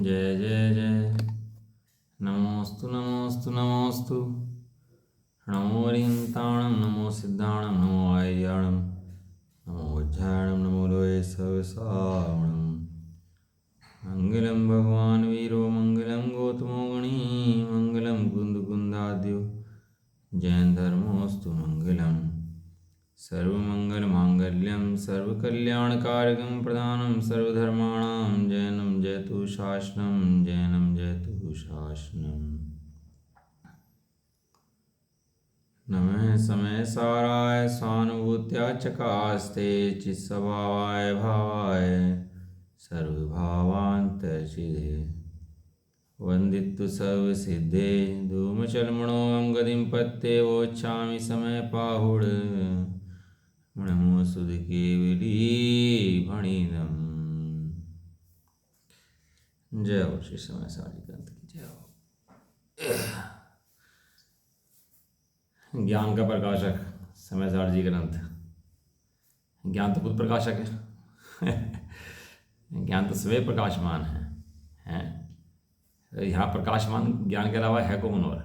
जय जय जय। नमोस्तु नमोस्तु नमोस्तु। नमो ह्रीं नमो सिद्धाणं नमो आर्याणं नमो उज्जायणं नमो लोये सवसावणं। मंगलं भगवान् वीरो मंगलं गौतमो गणी मंगलं कुन्दकुन्दाद्यो जैन धर्मोऽस्तु मंगलम्। सर्वमङ्गलमाङ्गल्यं सर्वकल्याणकारकं प्रधानं सर्वधर्माणां जैनं जयतु शासनं जैनं जयतु शासनम्। नमः समय साराय स्वानुभूत्या चकास्ते चित्स्वभावाय भावाय सर्वभावान्तर्चिदे वन्दितु सर्वसिद्धे धूमचर्मणोऽहं गतिं पत्ते वोच्छामि समय पाहुड मणिमोसुध केवली भणिदम्। जय हो श्री समय सारी ग्रंथ की जय हो। ज्ञान का प्रकाशक समय सार जी ग्रंथ। ज्ञान तो खुद प्रकाशक है ज्ञान तो स्वयं प्रकाशमान है। यहाँ प्रकाशमान ज्ञान के अलावा है कौन? और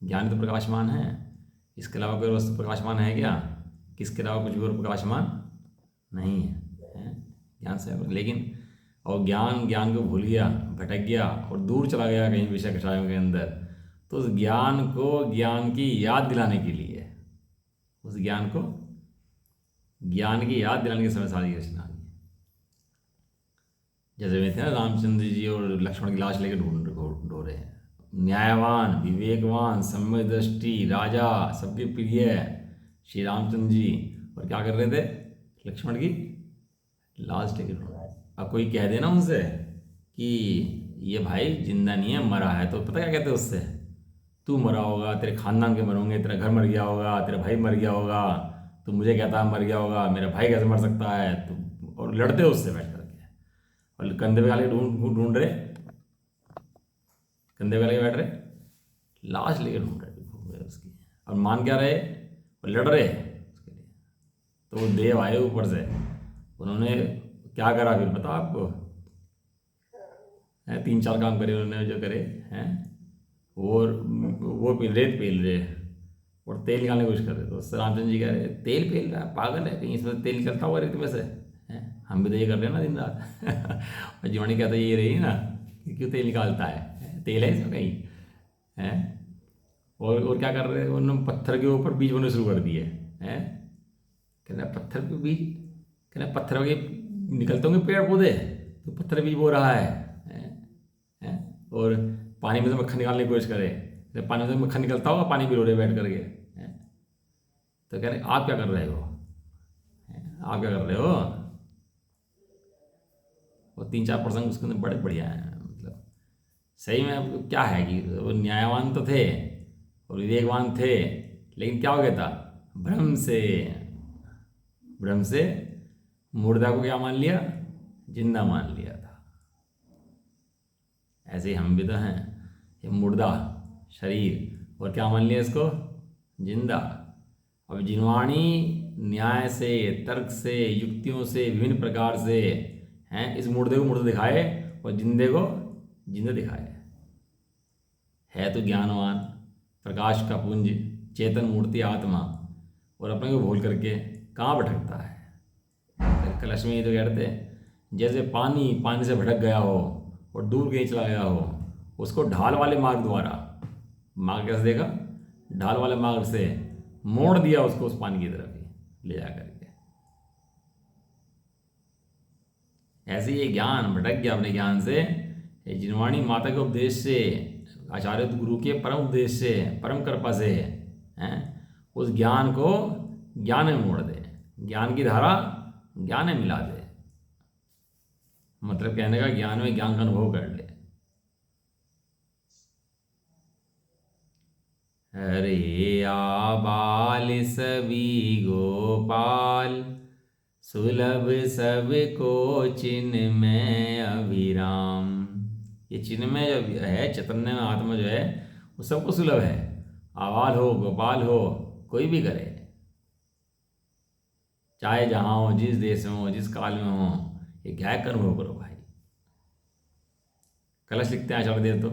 ज्ञान तो प्रकाशमान है, इसके अलावा कोई वस्तु प्रकाशमान है क्या? किसके अलावा कुछ और प्रकाशमान नहीं है, ज्ञान से। लेकिन और ज्ञान को भूल गया, भटक गया और दूर चला गया कहीं विषय कषायों के अंदर, तो उस ज्ञान को ज्ञान की याद दिलाने के लिए, उस ज्ञान को ज्ञान की याद दिलाने के समय सारी रचना हुई। जैसे वे थे ना, रामचंद्र जी और लक्ष्मण की लाश लेकर ढूंढ रहे हैं। न्यायवान, विवेकवान, सम्यक दृष्टि राजा, सबके प्रिय श्री रामचंद्र जी, और क्या कर रहे थे? लक्ष्मण की लाश लेकर ढूंढ रहे। अब कोई कह देना उनसे कि ये भाई जिंदा नहीं है, मरा है, तो पता क्या कहते उससे? तू मरा होगा, तेरे खानदान के मरोगे, तेरा घर मर गया होगा, तेरा भाई मर गया होगा, तू मुझे कहता है मर गया होगा, मेरा भाई कैसे मर सकता है? तो और लड़ते उससे बैठ करके, और कंधे पे गाले ढूंढ रहे, कंधे पे गाले बैठ रहे, लाश लेके ढूंढ रहे उसकी, और मान क्या रहे? और लड़ रहे उसके लिए। तो वो देव आए ऊपर से, उन्होंने क्या करा फिर पता आपको? 3-4 काम करे उन्होंने, जो करे हैं। और वो रेत पेल रहे और तेल निकालने की कोशिश कर रहे। तो रामचंद्र जी कह रहे तेल पेल रहा है, पागल है कहीं, इसमें तेल निकलता हुआ रेत में से है? हम भी तो ये कर रहे हैं ना दिन रात और जीवानी कहता ये रही ना कि क्यों तेल निकालता है, तेल है इसमें कहीं है। और क्या कर रहे हैं? उन्होंने पत्थर के ऊपर बीज बोने शुरू कर दिए हैं। कहना पत्थर पे बीज, कहना पत्थर के निकलते होंगे पेड़ पौधे, तो पत्थर बीज बो रहा है। और पानी में से मक्खन निकालने की कोशिश करे, जब पानी में से मक्खन निकलता होगा, पानी पी रो रहे बैठ करके। तो कह रहे आप क्या कर रहे हो, आप क्या कर रहे हो? और 3-4 प्रसंग उसके अंदर बड़े बढ़िया हैं। मतलब सही में अब क्या है कि वो न्यायवान तो थे और विवेकवान थे, लेकिन क्या हो गया था? भ्रम से मुर्दा को क्या मान लिया? जिंदा मान लिया था। ऐसे ही हम भी तो हैं, ये मुर्दा शरीर, और क्या मान लिया इसको? जिंदा। अब जिनवाणी न्याय से, तर्क से, युक्तियों से, विभिन्न प्रकार से हैं इस मुर्दे को मुर्दा दिखाए और जिंदे को जिंदा दिखाए। है तो ज्ञानवान, प्रकाश का पुंज, चेतन मूर्ति आत्मा, और अपने को भूल करके कहाँ भटकता है? कलश में तो कहते जैसे पानी से भटक गया हो और दूर कहीं चला गया हो, उसको ढाल वाले मार्ग द्वारा, मार्ग कैसे देगा? ढाल वाले मार्ग से मोड़ दिया उसको उस पानी की तरफ ही ले जा करके। ऐसे ये ज्ञान भटक गया अपने ज्ञान से। जिनवाणी माता के उपदेश से, आचार्य गुरु के परम उपदेश से, परम कृपा से हैं, उस ज्ञान को ज्ञान में मोड़ दे, ज्ञान की धारा ज्ञान में मिला दे। मतलब कहने का ज्ञान में ज्ञान का अनुभव कर ले। हरे आबाल सभी गोपाल, सुलभ सबको चिन्मय अभिराम। ये चिन्मय जो है, चैतन्य आत्मा जो है, वो सबको सुलभ है। आबाल हो, गोपाल हो, कोई भी करे, चाहे जहाँ हो, जिस देश में हो, जिस काल में हो, ये क्या है? अनुभव करो भाई। कलश लिखते हैं आचार्य देव तो,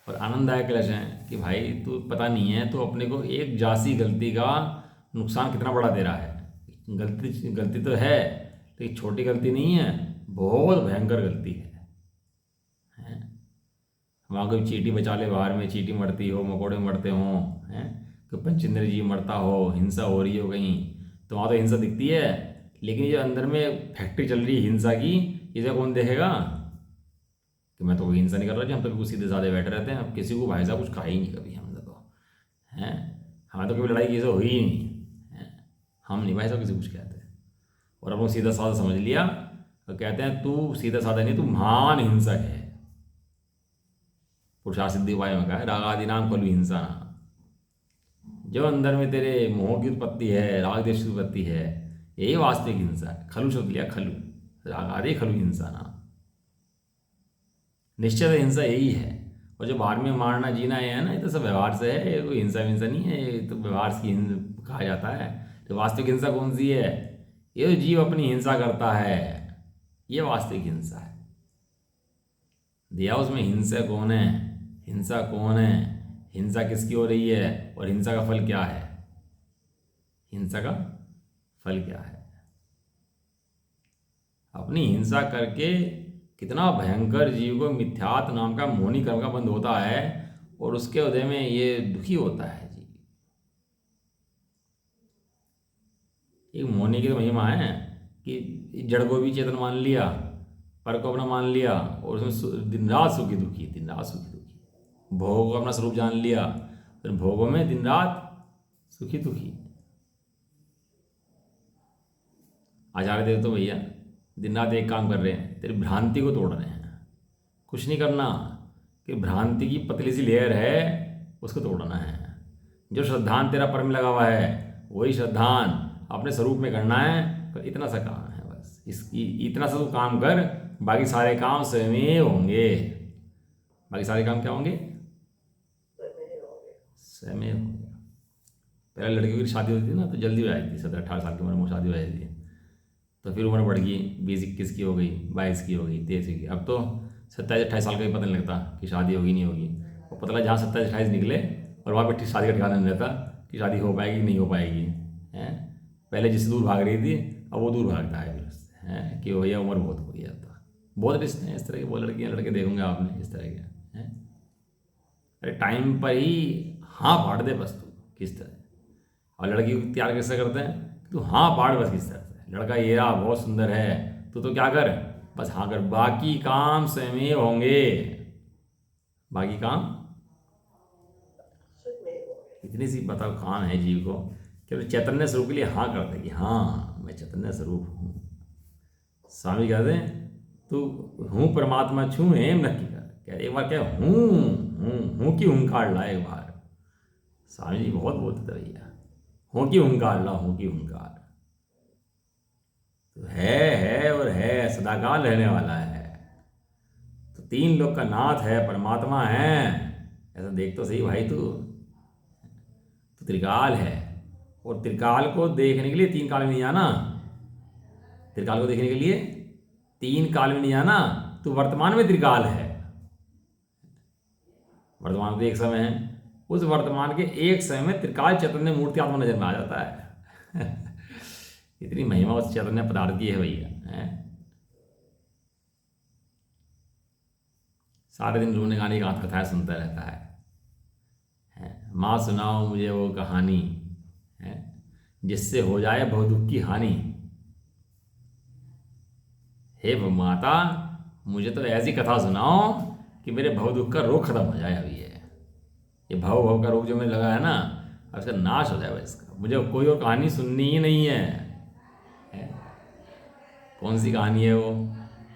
और आनंददायक कलश हैं कि भाई तू पता नहीं है तो अपने को एक जासी गलती का नुकसान कितना बड़ा दे रहा है। गलती तो है लेकिन छोटी गलती नहीं है, बहुत भयंकर गलती है। वहाँ कोई चींटी बचा ले, बाहर में चींटी मरती हो, मकोड़े मरते हों, हैं कोई पंचेंद्र जीव मरता हो, हिंसा हो रही हो कहीं, तो वहाँ तो हिंसा दिखती है, लेकिन ये अंदर में फैक्ट्री चल रही है हिंसा की, इसे कौन देखेगा कि मैं तो कोई हिंसा नहीं कर रहा जी, हम तो बिल्कुल सीधे साधे बैठे रहते हैं, अब किसी को भाई साहब कुछ कहा ही नहीं कभी हमने तो, हैं हमें तो कभी लड़ाई किसी से हुई ही नहीं है, हम नहीं भाई साहब किसी कुछ कहते। और अब वो सीधा साधा समझ लिया और कहते हैं तू सीधा साधा नहीं, तू महान हिंसक है। पुरुषासिद्धि उपाय में कहा है रागादि नाम खलु हिंसा ना, जो अंदर में तेरे मोह की उत्पत्ति है, राग देश की उत्पत्ति है, यही वास्तविक हिंसा है। खलु शब्द लिया, खलु, रागादि खलु हिंसा ना, निश्चित हिंसा यही है। और जो बाहर में मारना जीना है ना, ये तो सब व्यवहार से है, ये कोई हिंसा विंसा नहीं है, ये तो व्यवहार की कहा जाता है। तो वास्तविक हिंसा कौन सी है? ये जीव अपनी हिंसा करता है, ये वास्तविक हिंसा है। दिया उसमें हिंसा कौन है, हिंसा कौन है, हिंसा किसकी हो रही है और हिंसा का फल क्या है? हिंसा का फल क्या है? अपनी हिंसा करके कितना भयंकर जीव को मिथ्यात्व नाम का मोहनी कर्म का बंध होता है और उसके उदय में ये दुखी होता है जी। एक मोहनी की तो महिमा है कि जड़ को भी चेतन मान लिया, पर को अपना मान लिया और उसमें दिन रात सुखी दुखी, दिन रात सुखी दुखी, भोगों को अपना स्वरूप जान लिया, फिर भोगों में दिन रात सुखी दुखी। आचार्य देव तो भैया दिन रात एक काम कर रहे हैं, तेरी भ्रांति को तोड़ रहे हैं। कुछ नहीं करना कि भ्रांति की पतली सी लेयर है उसको तोड़ना है। जो श्रद्धान तेरा पर में लगा हुआ है वही श्रद्धान अपने स्वरूप में करना है, पर इतना सा काम है बस, इतना सा तो काम कर, बाकी सारे काम स्वयं होंगे। बाकी सारे काम क्या होंगे? स्वयं होंगे। पहले लड़की की शादी होती थी ना तो जल्दी हो जाती थी, 17-18 साल की उम्र में शादी हो जाती थी, तो फिर उम्र बढ़ गई, 20-21 की हो गई, 22 की हो गई, 23 की। अब तो 27-28 साल का भी पता नहीं लगता कि शादी होगी नहीं होगी। और पता लगा जहाँ 27-28 निकले और वहाँ पर शादी का ठिकाना नहीं रहता कि शादी हो पाएगी नहीं हो पाएगी। हैं पहले जिससे दूर भाग रही थी अब वो दूर भागता है फिर उससे, हैं कि भैया उम्र बहुत हो गई। अब तो बहुत रिश्ते हैं इस तरह के, बहुत लड़कियाँ लड़के देखोगे आपने इस तरह के हैं। अरे टाइम पर ही हाँ फाड़ दे बस तू किस तरह। और लड़की को तैयार कैसे करते हैं? तू हाँ फाड़ बस किस तरह से, लड़का ये रहा बहुत सुंदर है, तो क्या कर बस हाँ कर, बाकी काम स्वयं होंगे। बाकी काम इतनी सी बताओ काम है जीव को कि चैतन्य स्वरूप के लिए हाँ कर दे कि हाँ मैं चैतन्य स्वरूप हूँ। स्वामी कहते हैं तू हूँ परमात्मा छू हेम नक्की कर, क्या एक बार क्या हूँ की हुंकार ला एक बार। स्वामी जी बहुत बोलते थे भैया, हूँ की हुंकार ला, हूँ की हुंकार। तो है और है, सदाकाल रहने वाला है, तो 3 लोक का नाथ है, परमात्मा है, ऐसा देख तो सही भाई तू। तो त्रिकाल है और त्रिकाल को देखने के लिए 3 काल में नहीं आना। त्रिकाल को देखने के लिए 3 काल में नहीं आना, तो वर्तमान में त्रिकाल है। वर्तमान तो एक समय है, उस वर्तमान के एक समय में त्रिकाल चैतन्य मूर्ति आत्मा नजर में आ जाता है। इतनी महिमा उस चैतन्य पदार्थ की है भैया। सारे दिन रोने गाने की कथाएं सुनता रहता है। माँ सुनाओ मुझे वो कहानी है जिससे हो जाए बहुत दुख की हानि। हे माता मुझे तो ऐसी कथा सुनाओ कि मेरे भव दुख का रोग खत्म हो जाए। अभी ये भव का रोग जो मुझे लगा है ना, अब इसका नाश हो जाए इसका। मुझे कोई और कहानी सुननी ही नहीं है। कौन सी कहानी है वो?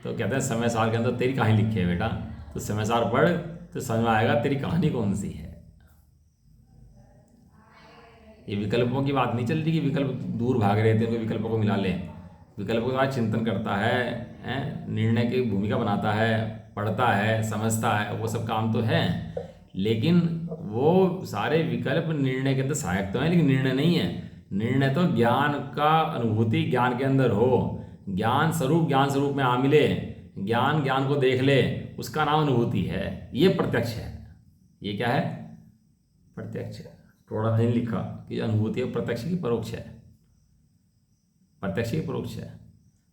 तो कहते हैं समय सार के अंदर तेरी कहानी लिखी है बेटा, तो समय सार पढ़ तो समझ में आएगा तेरी कहानी कौन सी है। ये विकल्पों की बात नहीं चल रही कि विकल्प दूर भाग रहे थे उनको विकल्पों को मिला लें। विकल्पों के बाद चिंतन करता है, निर्णय की भूमिका बनाता है, पढ़ता है, समझता है, वो सब काम तो है, लेकिन वो सारे विकल्प निर्णय के अंदर सहायक तो हैं, लेकिन निर्णय नहीं है। निर्णय तो ज्ञान का अनुभूति ज्ञान के अंदर हो, ज्ञान स्वरूप में आ मिले, ज्ञान ज्ञान को देख ले, उसका नाम अनुभूति है। ये प्रत्यक्ष है। ये क्या है? प्रत्यक्ष है। थोड़ा नहीं लिखा कि अनुभूति है प्रत्यक्ष की परोक्ष है। प्रत्यक्ष की परोक्ष है।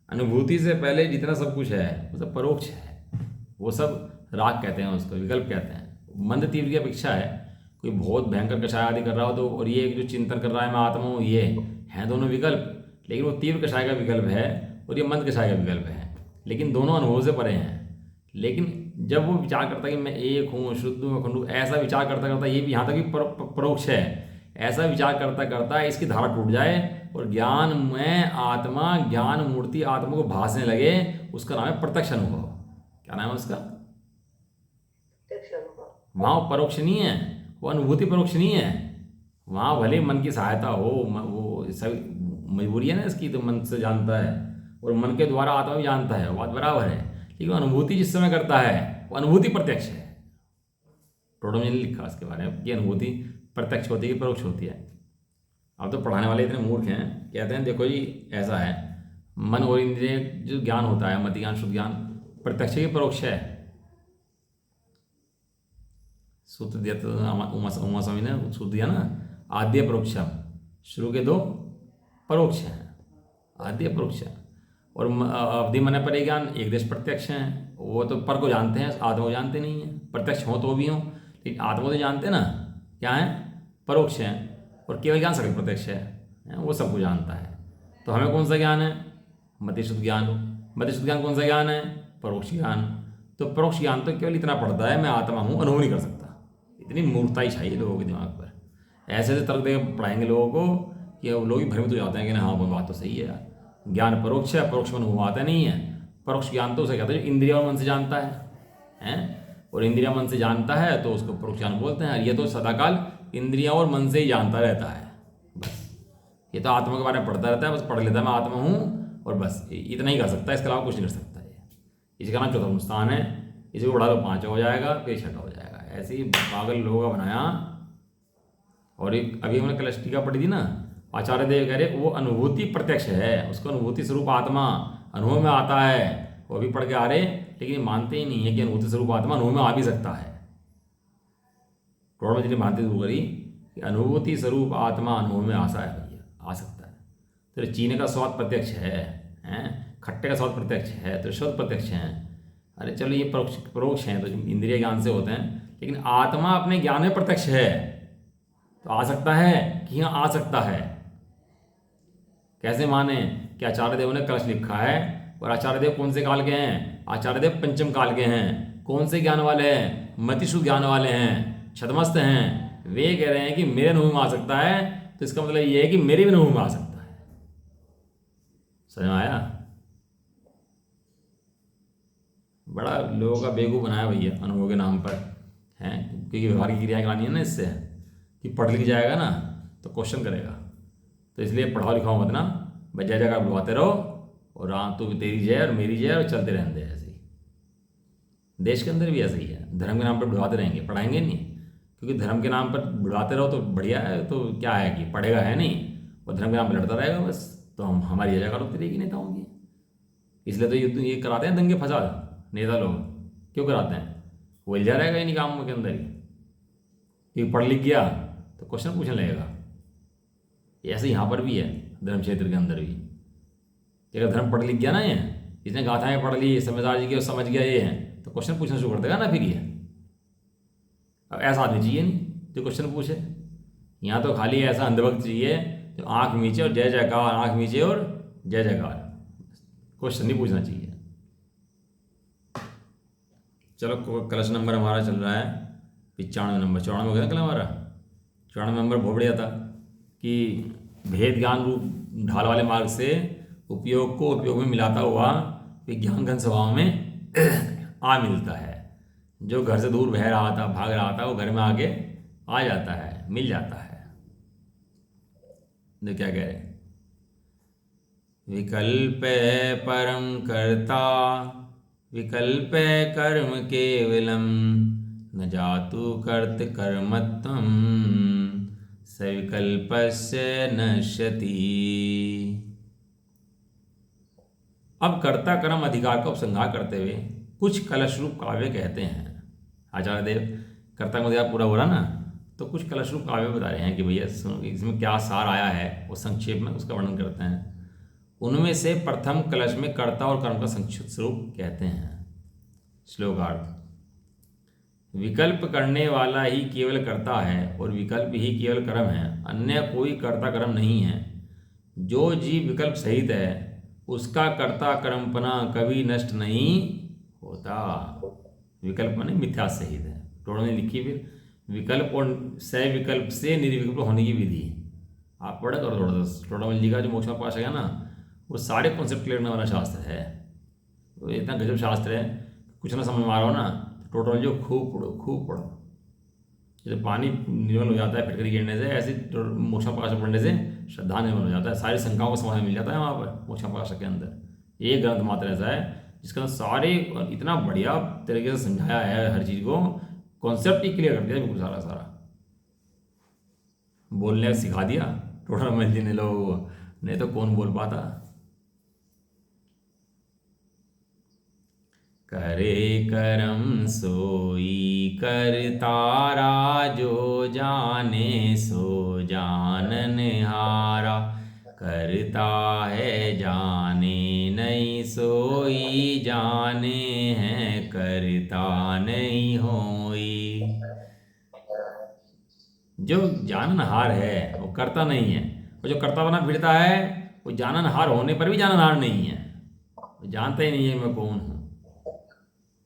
अनुभूति से पहले जितना सब कुछ है वो सब परोक्ष है। वो सब राग कहते हैं, उसको विकल्प कहते हैं। मंद तीव्र की अपेक्षा है। कोई बहुत भयंकर कषाय आदि कर रहा हो तो, और ये जो चिंतन कर रहा है मैं आत्मा हूँ, ये हैं दोनों विकल्प, लेकिन वो तीव्र कषाय का विकल्प है और ये मंद कषाय का विकल्प है, लेकिन दोनों अनुभव से परे हैं। लेकिन जब वो विचार करता है कि मैं एक हूँ, शुद्ध हूँ, अखंड हूँ, ऐसा विचार करता करता, ये भी यहाँ तक भी परोक्ष है, ऐसा विचार करता करता इसकी धारा टूट जाए और ज्ञान में आत्मा, ज्ञान मूर्ति आत्मा को भासने लगे, उसका नाम है प्रत्यक्ष अनुभव। क्या नाम है उसका? वहाँ परोक्ष नहीं है, वो अनुभूति परोक्ष नहीं है। वहाँ भले मन की सहायता हो, वो सभी मजबूरी है ना इसकी, तो मन से जानता है और मन के द्वारा आत्मा भी जानता है, बात बराबर है। लेकिन अनुभूति जिस समय करता है वो अनुभूति प्रत्यक्ष है। टोटो ने लिखा इसके बारे में कि अनुभूति प्रत्यक्ष होती है कि परोक्ष होती है। अब तो पढ़ाने वाले इतने मूर्ख हैं, कहते हैं देखो जी ऐसा है, मन और इंद्रिय जो ज्ञान होता है, मति ज्ञान, शुद्ध ज्ञान, प्रत्यक्ष की परोक्ष है। सूत्र दिया तो उमा स्वामी ने सूत्र दिया ना, आद्य परोक्षम, शुरू के दो परोक्ष हैं, आद्य परोक्ष है। और अवधि मन पर ज्ञान एक देश प्रत्यक्ष हैं, वो तो पर को जानते हैं, आत्मा को जानते नहीं हैं। प्रत्यक्ष हो तो भी हो, लेकिन आत्मा तो जानते हैं ना, क्या है? परोक्ष हैं। और केवल ज्ञान सकल प्रत्यक्ष है, वो सबको जानता है। तो हमें कौन सा ज्ञान है? मति शुद्ध ज्ञान। मति शुद्ध ज्ञान कौन सा ज्ञान है? परोक्ष ज्ञान। तो परोक्ष ज्ञान तो केवल इतना पड़ता है, मैं आत्मा हूँ, अनुभव नहीं कर सकता। इतनी मूर्खताई चाहिए लोगों के दिमाग पर। ऐसे ऐसे तर्क दे पढ़ाएंगे लोगों को कि वो लोग ही भ्रमित हो जाते हैं कि हाँ वो बात तो सही है यार, ज्ञान परोक्ष है, परोक्ष में अनुभव आता नहीं है। परोक्ष ज्ञान तो उसे कहते हैं जो इंद्रिया और मन से जानता है, और इंद्रिया मन से जानता है तो उसको परोक्ष ज्ञान बोलते हैं। ये तो सदाकाल इंद्रिया और मन से ही जानता रहता है, बस। ये तो आत्मा के बारे में पढ़ता रहता है, बस पढ़ लेता है मैं आत्मा हूँ, और बस इतना ही कर सकता है, इसके अलावा कुछ नहीं कर सकता है। इसका नाम चौथा स्थान है। इसी को बढ़ा लो 5 हो जाएगा, फिर 6 हो जाएगा। ऐसे ही पागल लोगों का बनाया। और एक अभी हमने कलश टीका पढ़ी थी ना, आचार्य देव कह रहे वो अनुभूति प्रत्यक्ष है, उसको अनुभूति स्वरूप आत्मा अनुभव में आता है। वो अभी पढ़ के आ रहे, लेकिन मानते ही नहीं है कि अनुभूति स्वरूप आत्मा अनुभव में आ भी सकता है। थोड़ा जिन्हें मानते दूर करी कि अनुभूति स्वरूप आत्मा अनुभव में आ सकता है। तो चीनी का स्वाद प्रत्यक्ष है, खट्टे का स्वाद प्रत्यक्ष है, तो शुद्ध प्रत्यक्ष है। अरे चलो ये परोक्ष हैं, तो इंद्रिय ज्ञान से होते हैं, लेकिन आत्मा अपने ज्ञान में प्रत्यक्ष है, तो आ सकता है कि हाँ आ सकता है। कैसे माने कि आचार्य देव ने कलश लिखा है, और आचार्य देव कौन से काल के हैं? आचार्य देव पंचम काल के हैं। कौन से ज्ञान वाले हैं? मतिशु ज्ञान वाले हैं, छदमस्त हैं। वे कह रहे हैं कि मेरे अनुभव में आ सकता है, तो इसका मतलब ये है कि मेरे भी अनुभव में आ सकता है। समझ में आया? बड़ा लोगों का बेवकूफ़ बनाया भैया अनुभव के नाम पर, हैं, क्योंकि व्यवहार की क्रिया करानी है ना इससे, कि पढ़ लिख जाएगा ना तो क्वेश्चन करेगा। तो इसलिए पढ़ाओ लिखाओ मत ना, बस जय जगह बुलवाते रहो, और हाँ तो तेरी जय और मेरी जय, और चलते रहते हैं ऐसे ही। देश के अंदर भी ऐसा ही है, धर्म के नाम पर बुलवाते रहेंगे, पढ़ाएंगे नहीं। क्योंकि धर्म के नाम पर बुलवाते रहो तो बढ़िया है, तो क्या है कि पढ़ेगा है नहीं, और धर्म के नाम पर लड़ता रहेगा बस। तो हमारी जगह होती रहेगी नेताओं की। इसलिए तो ये कराते हैं दंगे फसाद नेता लोग। क्यों कराते हैं? वो उलझा रहेगा इन्हीं कामों के अंदर ही, कि पढ़ लिख गया तो क्वेश्चन पूछने लगेगा। ऐसे यहाँ पर भी है, धर्म क्षेत्र के अंदर भी। अगर धर्म पढ़ लिख गया ना, ये इसने गाथाएं पढ़ ली समझदार जी की और समझ गया ये है, तो क्वेश्चन पूछना शुरू कर देगा ना फिर ये। अब ऐसा आदमी चाहिए नहीं जो क्वेश्चन पूछे। यहाँ तो खाली ऐसा अंधभक्त चाहिए जो आँख मीचे और जय जयकार, आँख मीचे और जय जयकार, क्वेश्चन नहीं पूछना चाहिए। चलो कलश नंबर हमारा चल रहा है 95 नंबर, 94 हो गया कल हमारा। 94 नंबर बहुत बढ़िया था कि भेद ज्ञान रूप ढाल वाले मार्ग से उपयोग को उपयोग में मिलाता हुआ विज्ञान घन स्वभाव में आ मिलता है। जो घर से दूर बह रहा था, भाग रहा था, वो घर में आके आ जाता है, मिल जाता है। तो क्या कह रहे हैं? विकल्प परम कर्ता, विकल्प कर्म केवलम, न जातु कर्त कर्मत्वम, सविकल्पस्य नश्यति। अब कर्ता कर्म अधिकार का उपसंहार करते हुए कुछ कलश रूप काव्य कहते हैं। आचार्य देव कर्ता का अधिकार पूरा हो रहा ना, तो कुछ कलश रूप काव्य बता रहे हैं कि भैया सुनो इसमें क्या सार आया है, वो संक्षेप में उसका वर्णन करते हैं। उनमें से प्रथम कलश में कर्ता और कर्म का संक्षिप्त स्वरूप कहते हैं। श्लोकार्थ। विकल्प करने वाला ही केवल कर्ता है और विकल्प ही केवल कर्म है, अन्य कोई कर्ता कर्म नहीं है। जो जीव विकल्प सहित है उसका कर्ता कर्मपना कभी नष्ट नहीं होता। विकल्प माने मिथ्या सहित है। टोटल ने लिखी फिर विकल्प और सह विकल्प से निर्विकल्प होने की विधि। आप पढ़े करो थोड़ा सा। टोटल जी का जो मोक्ष पास है ना, वो सारे कॉन्सेप्ट क्लियर करने वाला शास्त्र है। तो इतना गजब शास्त्र है, कुछ ना समझ में आ रहा हो ना, टोटल जो खूब पढ़ो, खूब पढ़ो। जैसे पानी निर्मल हो जाता है फिटकरी गिरने से, ऐसे मोक्ष प्रकाश पढ़ने से श्रद्धा निर्मल हो जाता है। सारी शंकाओं का समाधान मिल जाता है वहाँ पर मोक्ष प्रकाश के अंदर। एक ग्रंथ मात्र ऐसा है जिसके अंदर सारे इतना बढ़िया तरीके से समझाया है, हर चीज़ को कॉन्सेप्ट ही क्लियर कर दिया बिल्कुल सारा सारा। बोलने सिखा दिया टोटल मल जी ने लोगों को, नहीं तो कौन बोल पाता। करे करम सोई करतारा, जो जाने सो जानन हारा। करता है जाने नहीं सोई, जाने हैं करता नहीं होई। जो जाननहार है वो करता नहीं है, और जो करता बना फिरता है वो जाननहार होने पर भी जाननहार नहीं है, वो जानता ही नहीं है मैं कौन हूँ।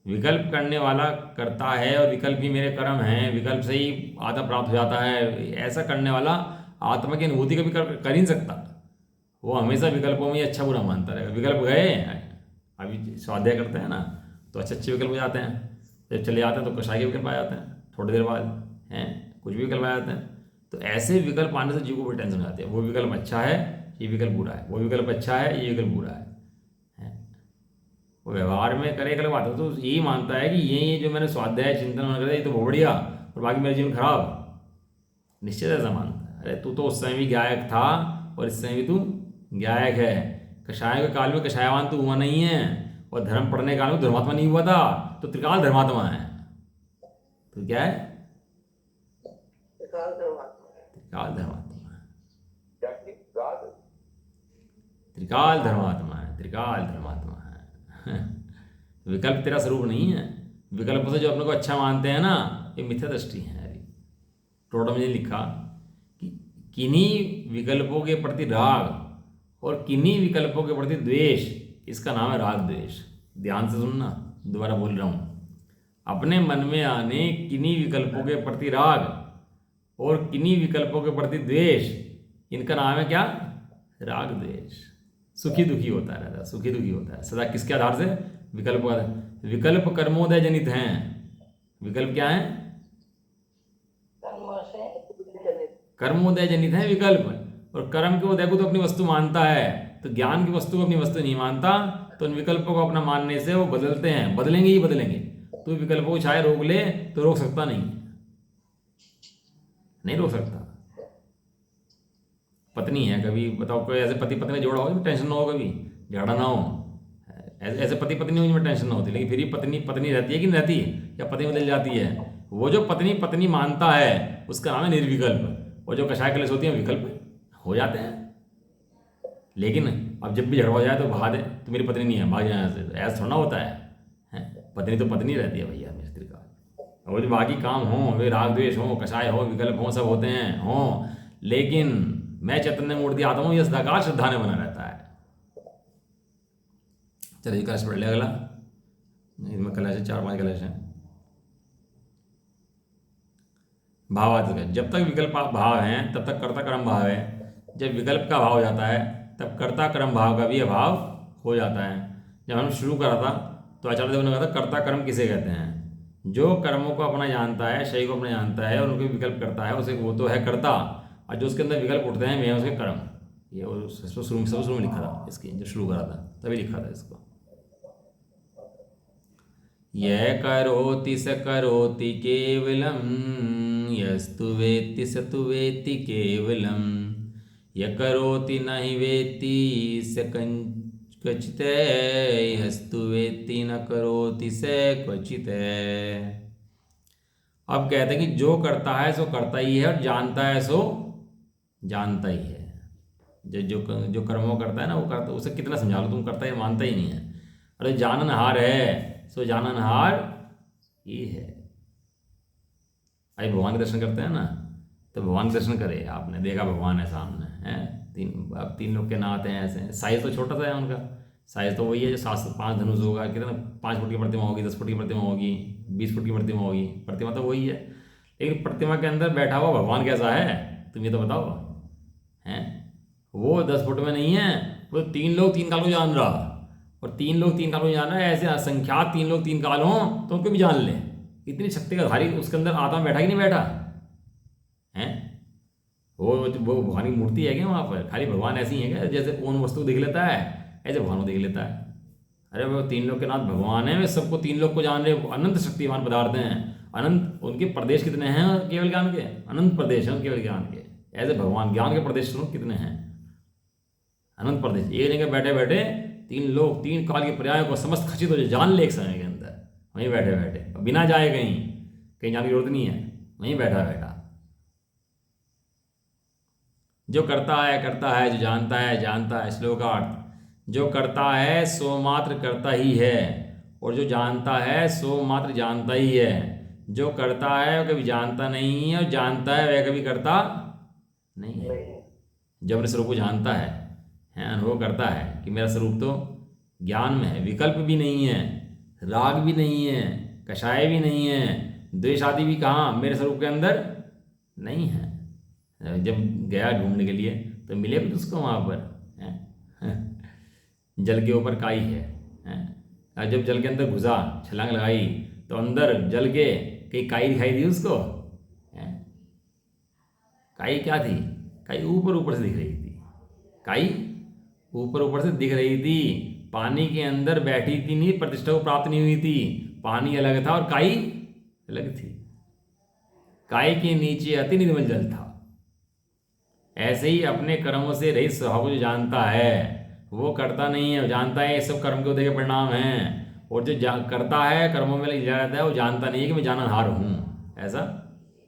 विकल्प करने वाला करता है और विकल्प ही मेरे कर्म हैं, विकल्प से ही आत्मा प्राप्त हो जाता है, ऐसा करने वाला आत्मा की अनुभूति कभी कर ही नहीं सकता। वो हमेशा विकल्पों में ही अच्छा बुरा मानता रहेगा। विकल्प गए, अभी स्वाध्याय करते हैं ना, तो अच्छे अच्छे विकल्प हो जाते हैं, जब चले जाते हैं तो कषाय के विकल्प आ जाते हैं, थोड़ी देर बाद हैं कुछ भी विकल्प आ जाते हैं। तो ऐसे विकल्प आने से जीव को बड़ी टेंशन हो जाती है। वो विकल्प अच्छा है, ये विकल्प बुरा है, वो विकल्प अच्छा है, ये विकल्प बुरा है। वो व्यवहार में करे एक अलग बात है, तो यही मानता है कि ये जो मैंने स्वाध्याय चिंतन मन कर ये तो बहुत बढ़िया, और बाकी मेरा जीवन खराब। निश्चित ऐसा मानता है। अरे तू तो उस समय भी गायक था और इस समय भी तू गायक है। कषाय के काल में कषायवान तो हुआ नहीं है, और धर्म पढ़ने काल में धर्मात्मा नहीं हुआ था, तो त्रिकाल धर्मात्मा है। तो क्या है? त्रिकाल धर्मात्मा है। त्रिकाल धर्मात्मा है, त्रिकाल धर्मात्मा है। विकल्प तेरा स्वरूप नहीं है। विकल्प से जो अपने को अच्छा मानते हैं ना, ये मिथ्या दृष्टि है। टोटल में लिखा कि किन्हीं विकल्पों के प्रति राग और किन्हीं विकल्पों के प्रति द्वेष, इसका नाम है राग द्वेष। ध्यान से सुनना, दोबारा बोल रहा हूँ। अपने मन में आने किन्हीं विकल्पों के प्रति राग और किन्हीं विकल्पों के प्रति द्वेष, इनका नाम है क्या? राग द्वेष। सुखी दुखी होता रहता है, सुखी दुखी होता है सदा। किसके आधार से? विकल्प का। विकल्प कर्मोदय जनित हैं। विकल्प क्या है? कर्मोदय जनित है विकल्प। और कर्म के उदय को तो अपनी वस्तु मानता है, तो ज्ञान की वस्तु को अपनी वस्तु नहीं मानता, तो उन विकल्पों को अपना मानने से वो बदलते हैं, बदलेंगे ही बदलेंगे। तो विकल्पों को चाहे रोक ले तो रोक सकता नहीं रोक सकता। पत्नी है, कभी बताओ कोई ऐसे पति पत्नी जोड़ा हो टेंशन ना हो, कभी झगड़ा ना हो, ऐसे पति पत्नी हो टेंशन ना होती। लेकिन फिर भी पत्नी पत्नी रहती है कि नहीं रहती, या पत्नी बदल जाती है? वो जो पत्नी पत्नी मानता है उसका नाम है निर्विकल्प, और जो कषाय कलेश होती है विकल्प हो जाते हैं। लेकिन अब जब भी झगड़ा हो जाए तो भाग दे, तो मेरी पत्नी नहीं है, भाग जाए से, ऐसा थोड़ा होता है। पत्नी तो पत्नी रहती है भैया मिस्त्री का। और जो बाकी काम हो, वे राग द्वेष हो, कषाय हो, विकल्प हो, सब होते हैं हो, लेकिन मैं चैतन्य मूर्ति आता हूँ, यह सदाकाल श्रद्धा में बना रहता है। चलिए कलश पढ़ लिया। अगला इसमें कलश है, 4-5 कलश हैं। भावात्मक, जब तक विकल्प भाव हैं तब तक कर्ता कर्म भाव है। जब विकल्प का भाव हो जाता है तब कर्ता कर्म भाव का भी अभाव हो जाता है। जब हम शुरू करा था तो आचार्य देव ने कहा था कर्ता कर्म किसे कहते हैं? जो कर्मों को अपना जानता है, शरीर को अपना जानता है और उनके विकल्प करता है, उसे वो तो है कर्ता। और जो उसके अंदर विकल्प उठते हैं वे उसके कर्म। ये शुरू में लिखा था, इसकी जो शुरू करा था तभी लिखा था इसको। यह करोति स करोति केवलम, यस्तु वेत्ति स तु वेत्ति केवलम। यह करोति न हि वेत्ति स क्वचित हस्तु वेत्ति न करोति से क्वचित। अब कहते हैं कि जो करता है सो करता ही है और जानता है सो जानता ही है। जो जो जो कर्मों करता है ना वो करता, उसे कितना समझा लो तुम, करता ही मानता ही नहीं है। अरे जाननहार है सो जाननहार ही है। अरे भगवान के दर्शन करते हैं ना, तो भगवान के दर्शन करे, आपने देखा भगवान है सामने है, अब तीन लोग के नाथ हैं ऐसे। साइज तो छोटा सा है उनका, साइज तो वही है जो 5 धनुष होगा, कितना 5 फुट की प्रतिमा होगी, 10 फुट की प्रतिमा होगी, 20 फुट की प्रतिमा होगी, प्रतिमा तो वही है। लेकिन प्रतिमा के अंदर बैठा हुआ भगवान कैसा है तुम ये तो बताओ। हैं वो 10 फुट में नहीं है, वो 3 लोग 3 काल को जान रहा, और 3 लोग 3 काल को जान रहा है। ऐसे असंख्यात 3 लोग 3 काल हों तो उनको भी जान ले। इतनी शक्ति का धारी उसके अंदर आत्मा बैठा कि नहीं बैठा है। वो भगवान की मूर्ति है क्या वहाँ पर? खाली भगवान ऐसे ही है क्या जैसे कौन वस्तु देख लेता है ऐसे भगवान को देख लेता है? अरे वो 3 लोग के नाथ भगवान है, वे सबको 3 लोग को जान रहे, अनंत शक्तिमान पदार्थ हैं, अनंत। उनके प्रदेश कितने हैं केवल ज्ञान के? अनंत प्रदेश हैं केवल ज्ञान के। ऐसे भगवान ज्ञान के प्रदेश कितने हैं? अनंत प्रदेश। एक जगह बैठे बैठे 3 लोग 3 काल के पर्यायों को समस्त खचित हो जाए, जान ले एक समय के अंदर, वहीं बैठे बैठे, बिना जाए कहीं कहीं जाने की जरूरत नहीं है, वहीं बैठा बैठा। जो करता है, जो जानता है जानता है। श्लोकार्थ, जो करता है सो मात्र करता ही है, और जो जानता है सो मात्र जानता ही है। जो करता है वह कभी जानता नहीं है, और जानता है वह कभी करता नहीं है। जब अपने स्वरूप को जानता है अनुभव करता है कि मेरा स्वरूप तो ज्ञान में है, विकल्प भी नहीं है, राग भी नहीं है, कषाय भी नहीं है, द्वेष आदि भी कहाँ मेरे स्वरूप के अंदर नहीं है। जब गया ढूंढने के लिए तो मिले भी उसको वहाँ पर जल के ऊपर काई है। जब जल के अंदर घुसा, छलांग लगाई, तो अंदर जल के कहीं काई दिखाई दी उसको? काई क्या थी? काई ऊपर ऊपर से दिख रही थी। काई ऊपर ऊपर से दिख रही थी, पानी के अंदर बैठी थी, नहीं प्रतिष्ठा को प्राप्त नहीं हुई थी। पानी अलग था और काई अलग थी। काई के नीचे अति निर्मल जल था। ऐसे ही अपने कर्मों से रहित स्वभाव को जो जानता है वो करता नहीं है, वो जानता है ये सब कर्म के उदय के परिणाम हैं। और जो करता है कर्मों में लग जाता है वो जानता नहीं है कि मैं जाननहार हूँ, ऐसा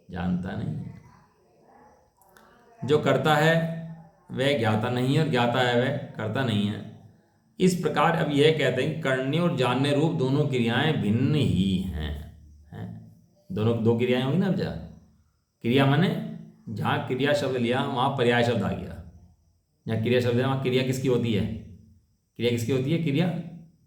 जानता नहीं है। जो करता है वह ज्ञाता नहीं है, और ज्ञाता है वह करता नहीं है। इस प्रकार अब यह कहते हैं कि करने और जानने रूप दोनों क्रियाएं भिन्न ही हैं। दोनों दो क्रियाएं होंगी ना। अब जा क्रिया माने जहाँ क्रिया शब्द लिया वहाँ पर्याय शब्द आ गया। जहाँ क्रिया शब्द है वहाँ क्रिया किसकी होती है? क्रिया किसकी होती है? क्रिया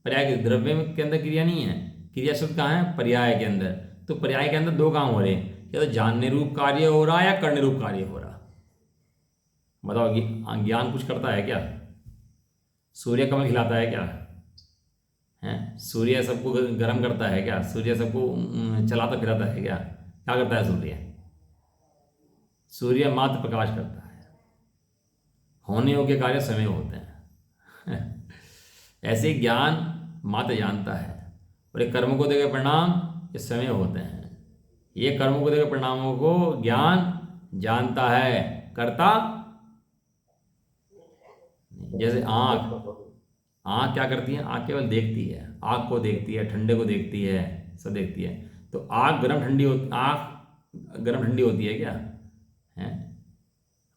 पर्याय के, द्रव्य के अंदर क्रिया नहीं है। क्रिया शब्द कहाँ है? पर्याय के अंदर। तो पर्याय के अंदर 2 काम हो रहे हैं, या तो जानने रूप कार्य हो रहा है या करने रूप कार्य हो रहा। बताओ ज्ञान कुछ करता है क्या? सूर्य कमल खिलाता है क्या? सूर्य सबको गर्म करता है क्या? सूर्य सबको चलाता फिराता है क्या? क्या करता है सूर्य? सूर्य मात्र प्रकाश करता है। होने योग्य कार्य समय होते हैं ऐसे ज्ञान मात्र जानता है, और ये कर्म को देकर परिणाम ये समय होते हैं। ये कर्मों को देकर परिणामों को ज्ञान जानता है, करता। जैसे आँख क्या करती है? आँख केवल देखती है, आँख को देखती है, ठंडे को देखती है, सब देखती है। तो आँख गर्म ठंडी होती, आँख गर्म ठंडी होती है क्या?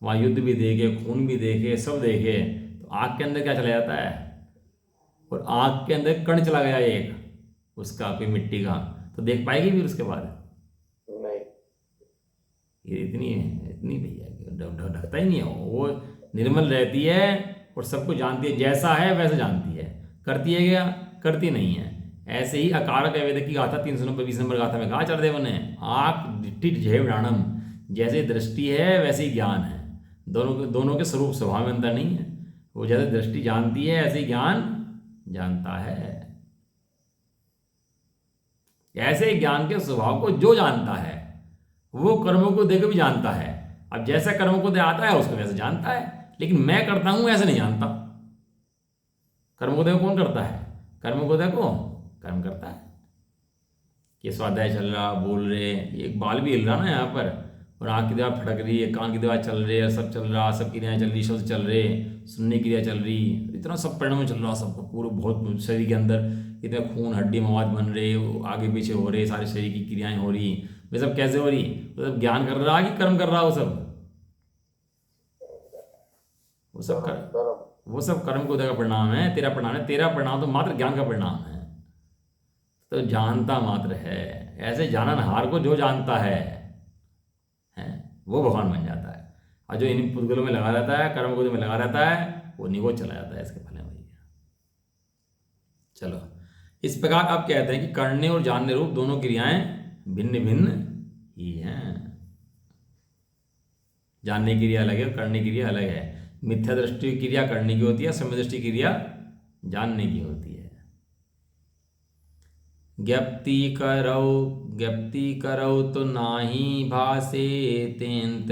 वहाँ युद्ध भी देखे, खून भी देखे, सब देखे, तो आँख के अंदर क्या चला जाता है? और आँख के अंदर कण चला गया एक उसका, कोई मिट्टी का, तो देख पाएगी फिर उसके बाद? ये इतनी भैया ढकता ही नहीं है। वो निर्मल रहती है और सबको जानती है, जैसा है वैसे जानती है। करती है क्या? करती नहीं है। ऐसे ही अकारक वेद की गाथा 320 नंबर गाथा में कहा आचार्यदेव ने, आँख डिट्टी जेवडाणम, जैसे दृष्टि है वैसे ही ज्ञान है। दोनों के स्वरूप स्वभाव में अंतर नहीं है। वो जैसे दृष्टि जानती है ऐसे ही ज्ञान जानता है। ऐसे ज्ञान के स्वभाव को जो जानता है वो कर्मों को देकर भी जानता है। अब जैसा कर्मों को दे आता है उसको वैसे जानता है, लेकिन मैं करता हूं ऐसे नहीं जानता। कर्म को देखो कौन करता है? कर्म को देखो कर्म करता है। ये स्वाध्याय चल रहा, बोल रहे, एक बाल भी हिल रहा ना यहाँ पर, और आँख की दीवार फटक रही है, कान की दीवार चल रही है, सब चल रहा, सब क्रियाएं चल रही, शब्द चल रहे, सुनने की क्रिया चल रही, इतना सब परिणाम चल रहा सबको, पूरे बहुत शरीर के अंदर इतने खून हड्डी मवाद बन रहे, वो आगे पीछे हो रहे, सारे शरीर की क्रियाएं हो रही। वे सब कैसे हो रही? वो सब ज्ञान कर रहा कि कर्म कर रहा? वो सब वो सब कर्म को का परिणाम है, तेरा परिणाम है। तेरा परिणाम तो मात्र ज्ञान का परिणाम है। तो जानता मात्र है। ऐसे जाननहार को जो जानता है वो भगवान बन जाता है। और जो इन पुद्गलों में लगा रहता है, कर्म को में लगा रहता है, वो निगो चला जाता है इसके फल में भैया। चलो, इस प्रकार आप कहते हैं कि करने और जानने रूप दोनों क्रियाएं भिन्न भिन्न ही हैं। जानने की क्रिया अलग है और करने की क्रिया अलग है। मिथ्या दृष्टि क्रिया करने की होती है, सम्यक दृष्टि क्रिया जानने की होती है। ज्ञप्ति करौ तो नाही भासे तेंत,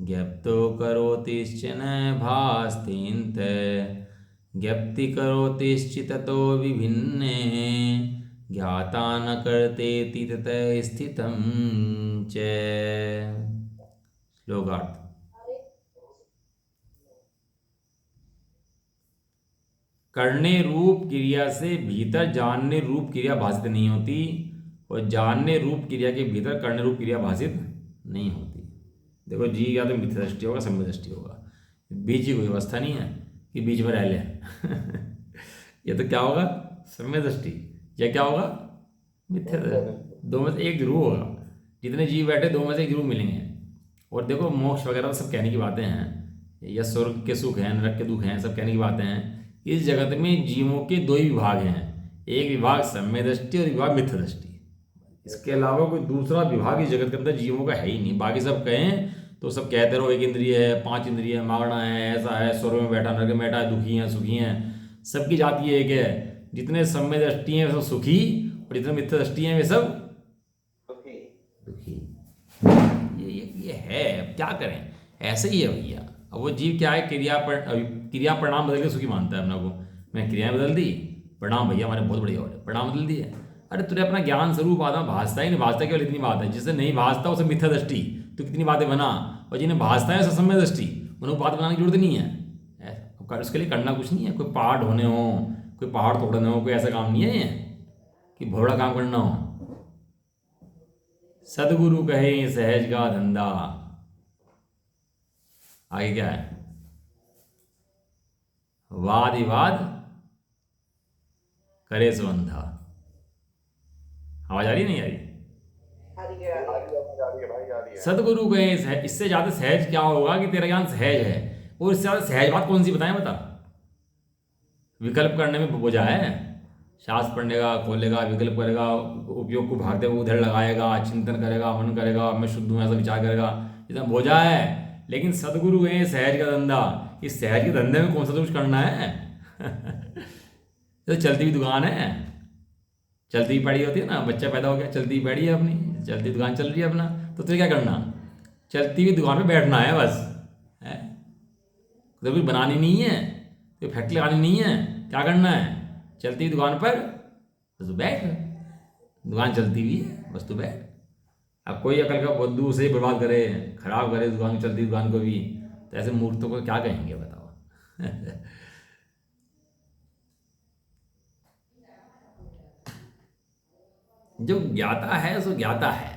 ज्ञप्तो करोतिश्च न भास्तेंत, ज्ञप्ति करोतिश्चित तो विभिन्ने, ज्ञाता न कर्तेति ततः स्थितं च। श्लोकार्थ। करने रूप क्रिया से भीतर जानने रूप क्रिया भाषित नहीं होती, और जानने रूप क्रिया के भीतर करने रूप क्रिया भाषित नहीं होती। देखो जी, या तो मिथ्या दृष्टि होगा, सम्यक दृष्टि होगा। बीच की कोई व्यवस्था नहीं है कि बीच में रह ले। ये तो क्या होगा? सम्यक दृष्टि। या क्या होगा? मिथ्या दृष्टि। दो में से एक जरूर होगा। जितने जीव बैठे, दो में से एक जरूर मिलेंगे। और देखो, मोक्ष वगैरह सब कहने की बातें हैं, या स्वर्ग के सुख हैं, नरक के दुख हैं, सब कहने की बातें हैं। इस जगत में जीवों के दो ही विभाग हैं, एक विभाग सम्यक दृष्टि और विभाग मिथ्या दृष्टि। इसके अलावा कोई दूसरा विभाग इस जगत के अंदर जीवों का है ही नहीं। बाकी सब कहें तो सब कहते रहो, एक इंद्रिय है, पांच इंद्रिय है, मागना है, ऐसा है, स्वर्ग में बैठा, नरक में बैठा है, दुखी हैं, सुखी हैं। सबकी जाति एक है। जितने सम्यक दृष्टि हैं वे सब सुखी, और जितने मिथ्या दृष्टि हैं वे सब दुखी। ये है, अब क्या करें, ऐसे ही है भैया। अब वो जीव क्या है, क्रिया परिणाम बदल के सुखी मानता है अपना को। मैं क्रियाएं बदल दी, परिणाम भैया हमारे बहुत बढ़िया हो रहे, परिणाम बदल दिए। अरे तुझे अपना ज्ञान स्वरूप आत्मा भासता ही नहीं, भासता केवल इतनी बात है। जिससे नहीं भासता उसे मिथ्या दृष्टि, तो कितनी बातें बना। और जिन्हें भासता है सम्यक दृष्टि, उन्हें बात बनाने की जरूरत नहीं है। उसके लिए करना कुछ नहीं है, कोई पहाड़ ढोने हो, कोई पहाड़ तोड़ने हो, कोई ऐसा काम नहीं है कि भोड़ा काम करना हो। सदगुरु कहे सहज का धंधा। आगे क्या है? वाद विवाद करे सो अंधा। आवाज आ रही नहीं आ रही? सदगुरु कहे, इससे ज्यादा सहज क्या होगा कि तेरा ज्ञान सहज है। और इससे ज्यादा सहज बात कौन सी बताएं, बता। विकल्प करने में बोझा है। शास्त्र पढ़ने का, खोलेगा, विकल्प करेगा, उपयोग को भागते हुए उधर लगाएगा, चिंतन करेगा, मन करेगा, मैं शुद्ध हूँ ऐसा विचार करेगा, इतना बोझा है। लेकिन सदगुरु है सहज का धंधा। इस सहज के धंधे में कौन सा तो कुछ करना है? तो चलती हुई दुकान है, चलती हुई पैड़ी होती है ना, बच्चा पैदा हो गया, चलती हुई पैड़ी है अपनी, चलती दुकान चल रही है अपना। तो तुझे क्या करना? चलती हुई दुकान पे बैठना है बस, है तो कुछ बनानी नहीं है, तो फैक्ट्री लगानी नहीं है। क्या करना है? चलती हुई दुकान पर बस तू बैठ, दुकान चलती हुई है, बस तू बैठ। अब कोई अकल का बुद्धू उसे बर्बाद करे, खराब करे दुकान, चलती दुकान को भी, तो ऐसे मूर्खों को क्या कहेंगे बताओ। जो ज्ञाता है सो ज्ञाता है,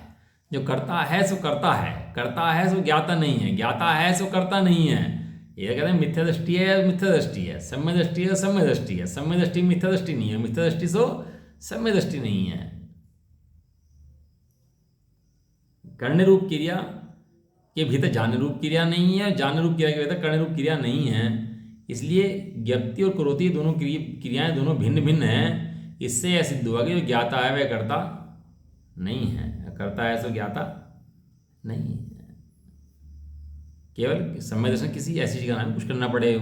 जो करता है सो करता है, करता है सो ज्ञाता नहीं है, ज्ञाता है सो करता नहीं है। ये कहते हैं मिथ्या दृष्टि है, मिथ्या दृष्टि है, सम्यक दृष्टि है, सम्यक दृष्टि है, सम्यक दृष्टि मिथ्या दृष्टि नहीं है, मिथ्या दृष्टि सो सम्यक दृष्टि नहीं है। करने रूप क्रिया के भीतर जानने रूप क्रिया नहीं है, जानने रूप क्रिया के भीतर करने रूप क्रिया नहीं है। इसलिए ज्ञप्ति और करोति दोनों क्रियाएं दोनों भिन्न भिन्न हैं। इससे यह सिद्ध हुआ कि जो ज्ञाता है वह करता नहीं है, करता है सो ज्ञाता नहीं है। केवल सम्यक दर्शन किसी ऐसी चीज़ का नाम, कुछ करना पड़े,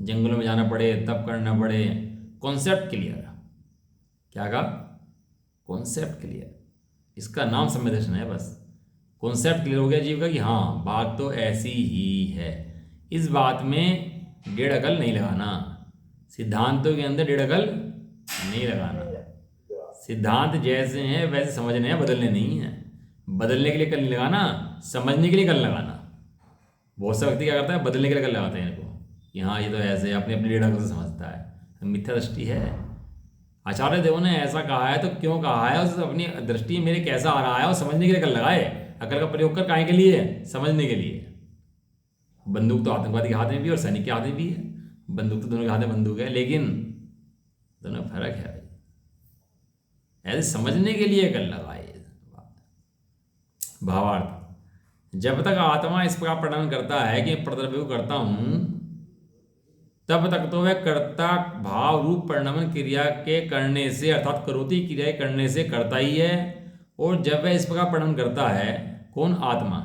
जंगलों में जाना पड़े, तब करना पड़े, कॉन्सेप्ट क्लियर। क्या कहा? कॉन्सेप्ट क्लियर, इसका नाम सम्यक दर्शन है। बस कॉन्सेप्ट क्लियर हो गया जीव का कि हाँ बात तो ऐसी ही है। इस बात में डेढ़ अकल नहीं लगाना, सिद्धांतों के अंदर डेढ़ अकल नहीं लगाना। सिद्धांत जैसे हैं वैसे समझने हैं, बदलने नहीं है। बदलने के लिए कल नहीं लगाना, समझने के लिए कल लगाना। बहुत सा व्यक्ति क्या करता है, बदलने के लिए कल लगाते हैं इनको कि हाँ ये तो ऐसे अपने अपने लीडर को से समझता है, मिथ्या दृष्टि है। आचार्य देव ने ऐसा कहा है तो क्यों कहा है, उस अपनी दृष्टि मेरे कैसा आ रहा है और समझने के लिए कल लगाए। अकल का प्रयोग कर काहे के लिए है, समझने के लिए। बंदूक तो आतंकवादी के हाथ में भी है और सैनिक के हाथ में भी है, बंदूक तो दोनों के हाथ में बंदूक है, लेकिन दोनों में फर्क है भाई। ऐसे समझने के लिए कल लगाए। भावार्थ, जब तक आत्मा इस प्रकार प्रकटन करता है कि प्रद्रव्य करता हूं, तब तक तो वह कर्ता भाव रूप परिणमन क्रिया के करने से अर्थात करोति क्रिया करने से करता ही है। और जब वह इस प्रकार परिणमन करता है, कौन, आत्मा,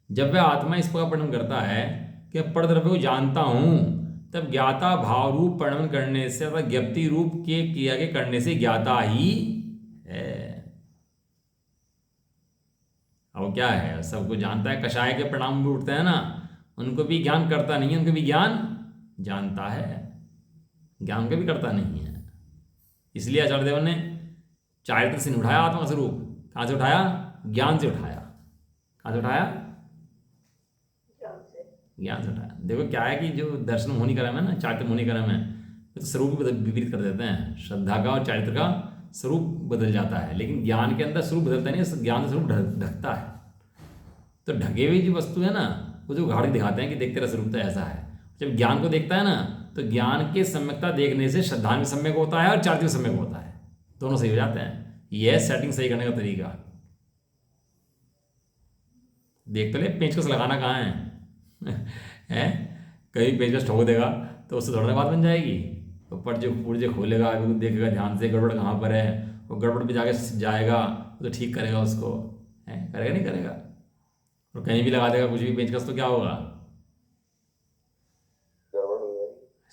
जब वह आत्मा इस प्रकार परिणमन करता है कि परद्रव्य को जानता हूं, तब ज्ञाता भाव रूप परिणमन करने से अर्थात ज्ञप्ति रूप के क्रिया के करने से ज्ञाता ही है। अब क्या है, सबको जानता है, कषाय के परिणाम भी उठते हैं ना, उनको भी ज्ञान करता नहीं है, उनको भी ज्ञान जानता है, ज्ञान का भी करता नहीं है। इसलिए आचार्य देव ने चारित्र से नहीं उठाया आत्मा स्वरूप, कहां से उठाया, ज्ञान से उठाया। कहां से उठाया, ज्ञान से उठाया। देखो क्या है कि जो दर्शन मोहिनी क्रम है ना, चारित्र मोहिनी क्रम है, तो स्वरूप विपरीत कर देते हैं। श्रद्धा का और चारित्र का स्वरूप बदल जाता है, लेकिन ज्ञान के अंदर स्वरूप बदलता नहीं, ज्ञान स्वरूप ढकता है। तो ढके हुई जो वस्तु है ना, वो जो घाड़ दिखाते हैं कि देख तेरा स्वरूप तो ऐसा है। जब ज्ञान को देखता है ना, तो ज्ञान के सम्यकता देखने से श्रद्धा में सम्यक होता है और चारित्र में सम्यक होता है, दोनों सही हो जाते हैं। यह सेटिंग सही करने का तरीका। देख तो ले पेचकस लगाना कहाँ है कहीं पेचकस ठोक देगा तो उससे थोड़ा बात बन जाएगी। तो पुर्जे खोलेगा, देखेगा ध्यान से गड़बड़ कहाँ पर है, वो गड़बड़ पे जाके जाएगा तो ठीक करेगा उसको, है करेगा नहीं करेगा। और कहीं भी लगा देगा कुछ भी पेचकस तो क्या होगा,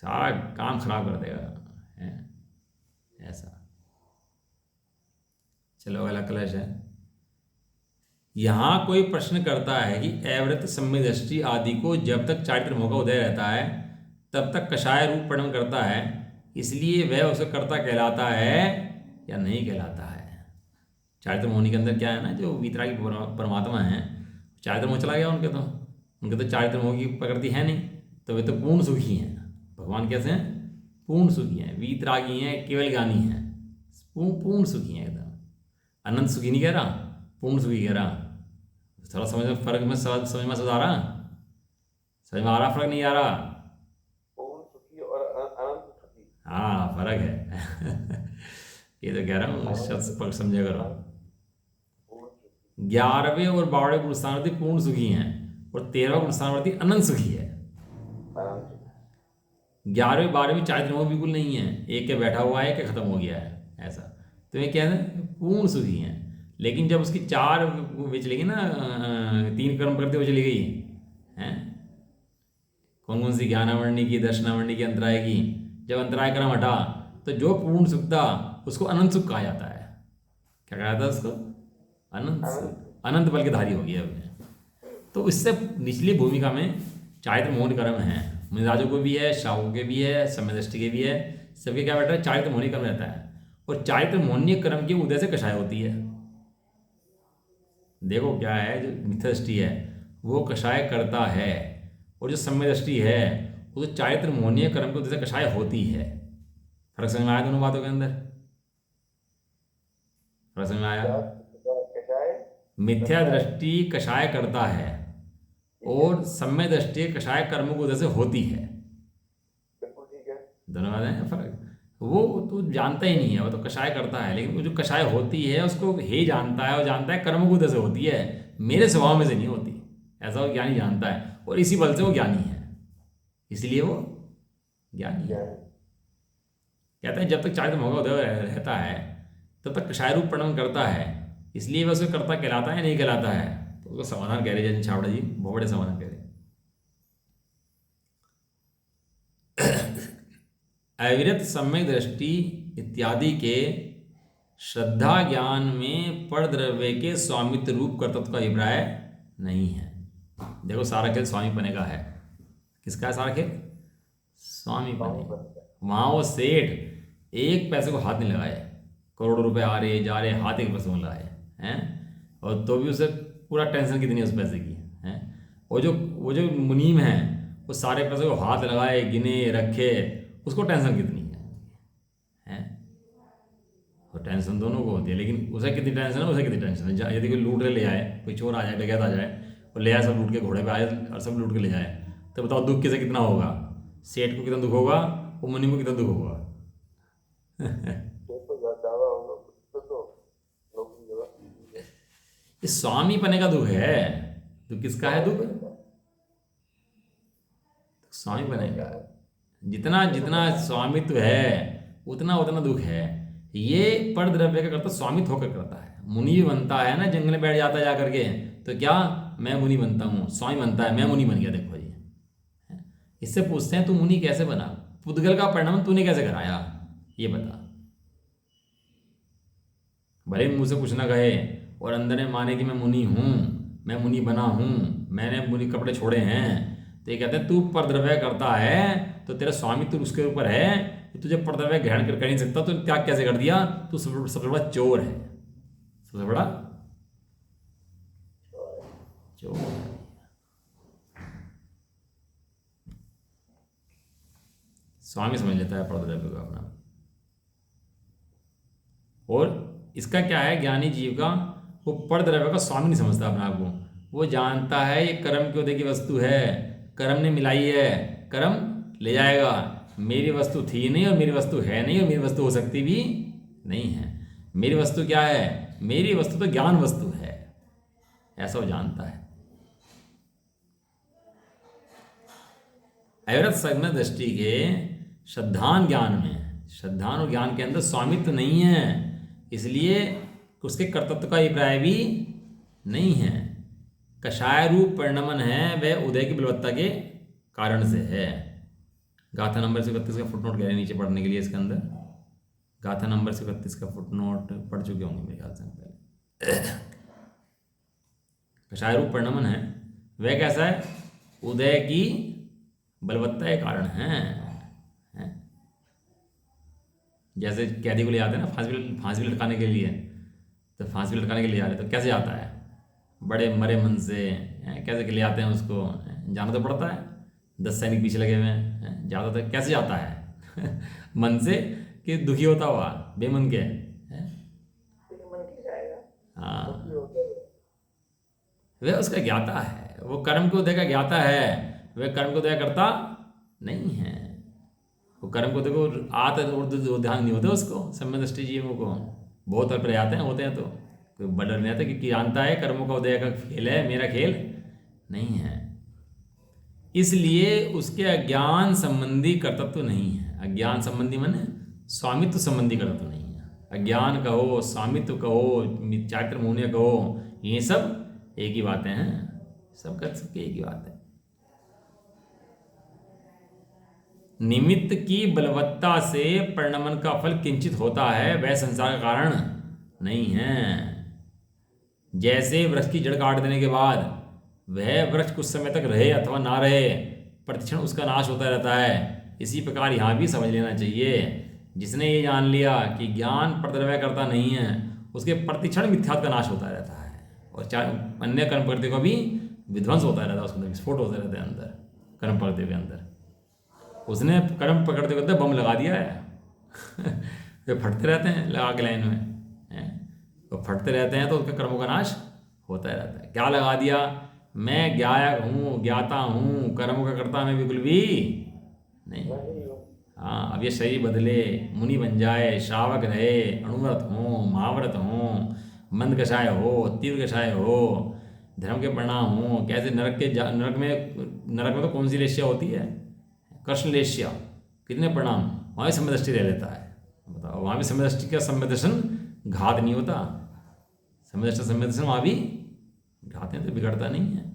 सारा काम खराब कर देगा, है ऐसा। चलो अगला कलश है। यहां कोई प्रश्न करता है कि अवृत सम्य दृष्टि आदि को जब तक चारित्र मोह का उदय रहता है तब तक कषाय रूप परिणम करता है, इसलिए वह उसे कर्ता कहलाता है या नहीं कहलाता है। चारित्र मोहिनी के अंदर क्या है ना, जो वीतरागी परमात्मा है, चारित्र मोह चला गया उनके तो चारित्र मोह की प्रकृति है नहीं, तो वे तो पूर्ण सुखी हैं। भगवान कैसे हैं, पूर्ण सुखी हैं, वीतरागी हैं, केवल ज्ञानी हैं, पूर्ण सुखी हैं एकदम। अनंत सुखी नहीं कह रहा, पूर्ण सुखी कह रहा। थोड़ा समझ में फर्क में समझ में आ रहा, समझ में आ रहा, फर्क नहीं आ रहा, पूर्ण सुखी और अनंत सुखी। हाँ फर्क है ये तो कह रहा हूँ, शब्द समझा करो। 11वें और 12वें गुण स्थानार्थी पूर्ण सुखी हैं और 13वां गुण स्थानार्थी अनंत सुखी है। 11वें 12वें चारित्र मोह बिल्कुल नहीं है, एक के बैठा हुआ है, एक के खत्म हो गया है ऐसा। तो ये क्या है, पूर्ण सुखी हैं। लेकिन जब उसकी चार वे चलेगी ना, 3 कर्म करते हुए चली गई हैं, कौन कौन सी, ज्ञानावरणी की, दर्शनावरणी की, अंतराय की, जब अंतराय कर्म हटा तो जो पूर्ण सुख था उसको अनंत सुख कहा जाता है। क्या कहा जाता है उसको, अनंत सुख, अनंत बल के धारी हो गया अब। तो इससे निचली भूमिका में चारित्र मोहन कर्म है, मिजाजों को भी है, शाहों के भी है, समय दृष्टि के भी है, सबके क्या बैठा है, चारित्र मोहनी कर्म रहता है। और चारित्र मोहनीय कर्म के उदय से कषाय होती है। देखो क्या है, जो मिथ्या दृष्टि है वो कषाय करता है, और जो सम्य दृष्टि है वो तो चारित्र मोहनीय कर्म के उदय से कषाय होती है। फर्क समझ में आया दोनों बातों के अंदर, फर्क समझ में आया। कषाय मिथ्या करता है। दृष्टि कषाय करता है ठीक है, और सम्य दृष्टि कषाय कर्म को उदय से होती है, बिल्कुल ठीक है। दोनों बातें हैं फर्क। वो तो जानता ही नहीं है, वो तो कषाय करता है, लेकिन वो जो कषाय होती है उसको हे जानता है, और जानता है कर्म को उदय से होती है, मेरे स्वभाव में से नहीं होती, ऐसा वो ज्ञानी जानता है, और इसी बल से वो ज्ञानी है, इसलिए वो ज्ञानी है। कहता है जब तक चारित्र मोह का उदय रहता है तब तक कषाय रूप परिणमन करता है, इसलिए वह उसे कर्ता कहलाता है नहीं कहलाता है। तो उसका समाधान कह रहे जन छावड़ा जी, बहुत बड़े समाधान कह रहे। अविरत सम्यक दृष्टि इत्यादि के श्रद्धा ज्ञान में परद्रव्य के स्वामित्व रूप कर्तृत्व का अभिप्राय नहीं है। देखो सारा खेल स्वामी पने का है, किसका है सारा खेल, स्वामी पने। वहाँ वो सेठ एक पैसे को हाथ नहीं लगाए, करोड़ों रुपए आ रहे जा रहे, हाथ एक पैसे में लगाए हैं, और तो भी उसे पूरा टेंशन कितनी है उस पैसे की है। और वो जो मुनीम है वो सारे पैसे को हाथ लगाए, गिने, रखे, उसको टेंशन कितनी है। और टेंशन दोनों को होती है, लेकिन उसे कितनी टेंशन है, उसे कितनी टेंशन है। यदि कोई लूट के ले आए, कोई चोर आ जाए, डकैत आ जाए और ले आए, सब लूट के घोड़े पे आए और सब लूट के ले जाए, तो बताओ दुख किसे कितना होगा। सेठ को कितना दुख होगा, वो मुनीम को कितना दुख होगा। ये तो ज़्यादा होगा, तो नौकरी ज़्यादा की है। ये स्वामी बने का दुख है। तो किसका है दुख, स्वामी बनेगा। जितना जितना स्वामित्व है उतना उतना दुख है। ये पर द्रव्य का करता स्वामित्व होकर करता है। मुनि भी बनता है ना, जंगल में बैठ जाता है जाकर के, तो क्या मैं मुनि बनता हूँ, स्वामी बनता है मैं मुनि बन गया, देखो जी। इससे पूछते हैं तू मुनि कैसे बना, पुद्गल का परिणाम तूने कैसे कराया, ये बता। भले मुंह से कुछ ना कहे और अंदर में माने कि मैं मुनि हूँ, मैं मुनि बना हूँ, मैंने मुनि कपड़े छोड़े हैं, तो ये कहते हैं तू परद्रव्य करता है तो तेरा स्वामी तो उसके ऊपर है, तो तुझे परद्रव्य ग्रहण कर नहीं सकता, तो त्याग कैसे कर दिया, तू सबसे बड़ा चोर है, सबसे बड़ा चोर है। स्वामी समझ लेता है परद्रव्य को अपना। और इसका क्या है, ज्ञानी जीव का वो परद्रव्य का स्वामी नहीं समझता अपने आप को। वो जानता है ये कर्म की उदय की वस्तु है, कर्म ने मिलाई है, कर्म ले जाएगा, मेरी वस्तु थी नहीं और मेरी वस्तु है नहीं और मेरी वस्तु हो सकती भी नहीं है। मेरी वस्तु क्या है, मेरी वस्तु तो ज्ञान वस्तु है, ऐसा वो जानता है। अविरत सगुण दृष्टि के श्रद्धान ज्ञान में, श्रद्धान और ज्ञान के अंदर स्वामित्व नहीं है, इसलिए उसके कर्तृत्व का अभिप्राय भी नहीं है। कषाय रूप परिणमन है वह उदय की बलवत्ता के कारण से है। गाथा नंबर 31 का फुटनोट कह रहे हैं नीचे पढ़ने के लिए, इसके अंदर गाथा नंबर 31 का फुटनोट पढ़ चुके होंगे मेरे ख्याल से पहले। कषाय रूप परिणमन है वह कैसा है, उदय की बलवत्ता के कारण है। जैसे कैदी को ले जाते हैं ना फांसी लटकाने के लिए, तो फांसी लटकाने के लिए जा रहे तो कैसे जाता है, बड़े मरे मन से, कैसे के ले आते हैं उसको, जाना तो पड़ता है, 10 सैनिक पीछे लगे हुए हैं, जाता तो कैसे जाता है मन से कि दुखी होता हुआ, बेमन के हाँ, वह उसका ज्ञाता है, वो कर्म को उदय का ज्ञाता है, वह कर्म को उदय करता नहीं है। वो कर्म को देखो आता और ध्यान नहीं होता उसको, सम्यक दृष्टि जीवों को बहुत अल्प जाते हैं, होते हैं तो कोई बडर नहीं आता, क्योंकि जानता है कर्मों का उदय का खेल है, मेरा खेल नहीं है। इसलिए उसके अज्ञान संबंधी कर्तव्य नहीं है। अज्ञान संबंधी माने स्वामित्व संबंधी कर्तव्य नहीं है। अज्ञान कहो, स्वामित्व कहो, चारित्र मूल्य कहो, ये सब एक ही बातें हैं, सब कर सबकी एक ही बात है। निमित्त की बलवत्ता से परिणमन का फल किंचित होता है, वह संसार का कारण नहीं है। जैसे वृक्ष की जड़ काट देने के बाद वह वृक्ष कुछ समय तक रहे अथवा ना रहे, प्रतिक्षण उसका नाश होता रहता है, इसी प्रकार यहाँ भी समझ लेना चाहिए। जिसने ये जान लिया कि ज्ञान परद्रव्य करता नहीं है, उसके प्रतिक्षण मिथ्यात्व का नाश होता रहता है, और अन्य कर्म प्रकृति को भी विध्वंस होता रहता है, उसके अंदर विस्फोट होते रहते हैं अंदर कर्म प्रकृति के अंदर। उसने कर्म प्रकृति के अंदर बम लगा दिया है वे फटते रहते हैं लगा के लाइन में, तो फटते रहते हैं तो उसके कर्मों का नाश होता रहता है। क्या लगा दिया, मैं ज्ञायक हूँ, ज्ञाता हूँ, कर्मों का कर्ता मैं बिल्कुल भी नहीं। हाँ, अब ये शरीर बदले, मुनि बन जाए, श्रावक रहे, अणुव्रत हो, महाव्रत हो, मंद कषाय हो, तीव्र कषाय हो, धर्म के परिणाम हो, कैसे नरक में तो कौन सी लेशिया होती है, कृष्ण लेशिया, कितने परिणाम, वहाँ भी सम्यक दृष्टि रह लेता है। बताओ, वहाँ भी सम्यक दृष्टि का सम्यक दर्शन घात नहीं होता, सम्यक दर्शन वहाँ भी घात है तो बिगड़ता नहीं है।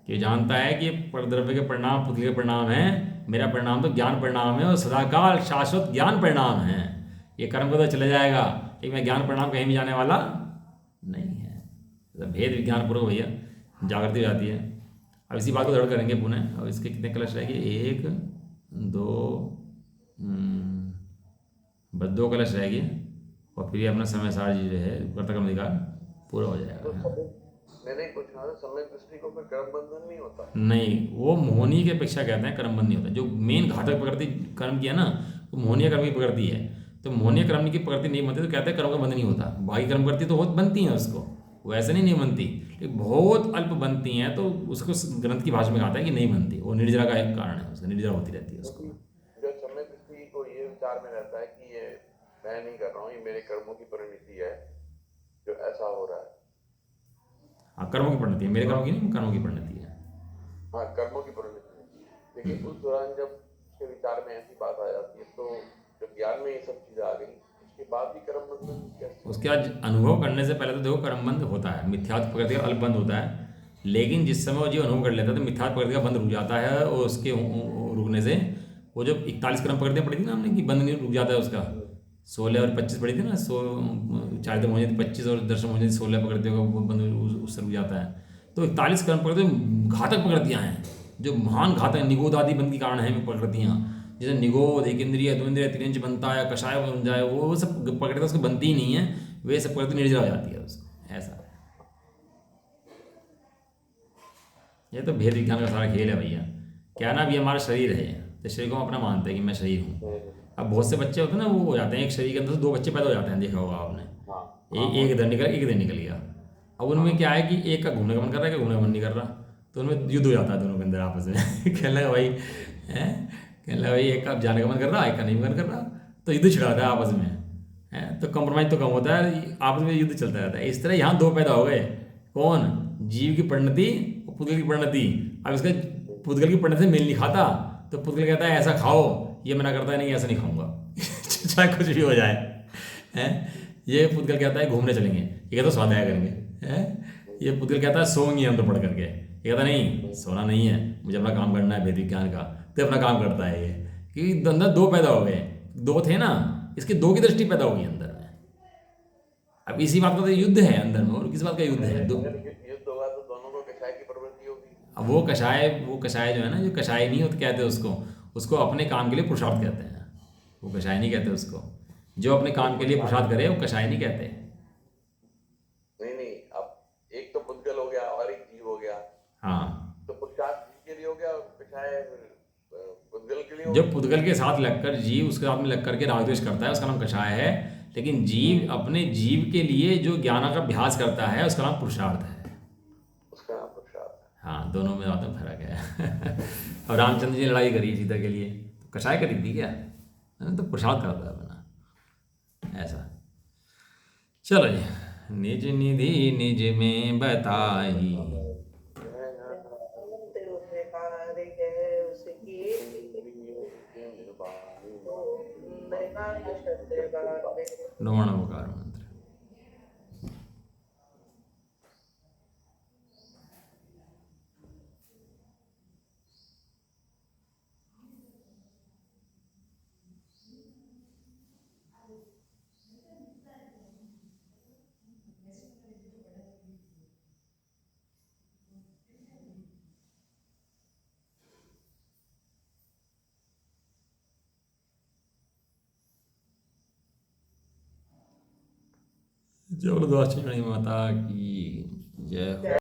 कि जानता है कि परद्रव्य के परिणाम पुत्र के परिणाम है, मेरा परिणाम तो ज्ञान परिणाम है और सदाकाल शाश्वत ज्ञान परिणाम है। ये कर्म को तो चले जाएगा, लेकिन मैं ज्ञान परिणाम कहीं भी जाने वाला नहीं है। तो भेद विज्ञान पूर्व भैया जागृति हो जाती है। अब इसी बात को दृढ़ करेंगे पुनः। अब इसके कितने कलश रहेगी, 1 2 बस 2 कलश रहेगी, और फिर अपना समय सार जी जो है कर्तकर्म अधिकार पूरा हो तो जाएगा। समय, मैंने ही पूछा था, समय दृष्टि को फिर कर्म बंधन नहीं होता? नहीं, वो मोहनी की अपेक्षा कहते हैं, कर्म बंध नहीं होता। जो मेन घातक प्रकृति कर्म किया ना, वो मोहनीय कर्म की प्रकृति है। तो मोहनीय कर्म की प्रकृति नहीं बनती तो कहते हैं कर्म का बंध नहीं होता। बाकी कर्म करती तो बहुत बनती हैं उसको, वो ऐसे नहीं बनती, लेकिन बहुत अल्प बनती हैं, तो उसको ग्रंथ की भाषा में कहा है कि नहीं बनती। वो निर्जरा का एक कारण है, उसका निर्जरा होती रहती है क्योंकि उसको। जो समय दृष्टि को ये विचार में रहता है कि ये मैं नहीं कर रहा हूँ, ये मेरे कर्मों की परिणति है जो ऐसा हो रहा है। हाँ, कर्मों की परिणति है, मेरे कर्मों की नहीं, कर्मों की परिणति है। हाँ, कर्मों की परिणति है। लेकिन उस दौरान जब उसके विचार में ऐसी बात आ जाती है, तो जब ज्ञान में ये सब चीजें आ गई, उसके बाद भी कर्म बंधन कैसे? उसके आज अनुभव करने से पहले तो देखो कर्मबंध होता है, मिथ्यात्व प्रकृति का अल्पबंध होता है। लेकिन जिस समय वो जीव अनुभव कर लेता है तो मिथ्यात्व प्रकृति का बंध रुक जाता है, और उसके रुकने से वो जो 41 कर्म प्रकृतियाँ पड़ी थी ना हमने, कि बंध नहीं रुक जाता है उसका। 16 और 25 पड़ी थी ना, 4 मोहनी 25 और दर्शन मोहनी 16 प्रकृतियों का वो बंध उससे रुक जाता है। तो 41 कर्म प्रकृति घातक प्रकृतियाँ हैं, जो महान घातक निगोद आदि बंध के कारण हैं प्रकृतियाँ। जैसे निगोद, एक इंद्रिय, दो इंद्रिय, तीन इंच बनता है, कषाय बन जाए, वो सब प्रकृति उसको बनती ही नहीं है। वे सब प्रकृति निर्जरा हो जाती है उसको, ऐसा है। ये तो भेद विज्ञान का सारा खेल है भैया। क्या ना, भी हमारा शरीर है, तो शरीर को हम अपना मानते हैं कि मैं शरीर हूँ। अब बहुत से बच्चे होते हैं ना, वो हो जाते हैं एक शरीर के अंदर से 2 बच्चे पैदा हो जाते हैं, देखा होगा आपने। हाँ हाँ एक इधर निकल, एक इधर निकल गया। अब उनमें क्या है कि एक का घूमने का मन कर रहा है, एक का घूमने का मन नहीं कर रहा, तो उनमें युद्ध हो जाता है दोनों के अंदर आपस में। कहने लगा भाई, हैं, कहने लगा भाई, एक का जाने का मन कर रहा, एक का नहीं मन कर रहा, तो युद्ध छिड़ाता है आपस में, है। तो कंप्रोमाइज तो कम होता है, आपस में युद्ध चलता रहता है। इस तरह यहाँ 2 पैदा हो गए, कौन? जीव की परिणति और पुद्गल की परिणति। अब इसका पुद्गल की परिणति से मेल नहीं खाता, तो पुद्गल कहता है ऐसा खाओ, ये मना करता है नहीं ऐसा नहीं खाऊंगा। चाहे कुछ भी हो जाए, हैं। ये पुद्गल कहता है घूमने चलेंगे, ये कहता है स्वाध्याय करेंगे, हैं। ये पुद्गल कहता है सोएंगे हम तो पढ़ करके, ये कहता नहीं सोना नहीं है, मुझे अपना काम करना है वेद विज्ञान का, तो अपना काम करता है ये। क्योंकि अंदर 2 पैदा हो गए, 2 थे ना, इसके 2 की दृष्टि पैदा होगी अंदर में। अब इसी बात का तो युद्ध है अंदर में, और किस बात का युद्ध है? अगर युद्ध होगा तो दोनों को कषाय की प्रवृत्ति होगी। अब वो कषाय जो है ना, जो कषाय नहीं होते कहते उसको, उसको अपने काम के लिए पुरुषार्थ कहते हैं। वो कषाय नहीं कहते उसको। जो अपने काम के लिए पुरुषार्थ करे वो कषाय नहीं कहते। नहीं नहीं, अब एक तो पुद्गल हो गया और एक जीव हो गया, हाँ, तो पुरुषार्थ जीव के लिए हो गया और कषाय पुद्गल के लिए हो जो गया। पुद्गल के साथ लगकर, जीव उसके साथ में लग करके राग द्वेष करता है, उसका नाम कषाय है। लेकिन जीव अपने जीव के लिए जो ज्ञान का अभ्यास करता है, उसका नाम पुरुषार्थ है। उसका नाम पुरुषार्थ है। हाँ, दोनों में बात में फर्क है। और रामचंद्र जी ने लड़ाई करी सीता के लिए, तो कषाय करी थी क्या? है ना, तो पुरुषार्थ करता है अपना, ऐसा। चलो जी, निज निधि निज में बताई, नमोकार मंत्र। जय बोलो द्वादशी माता की जय हो।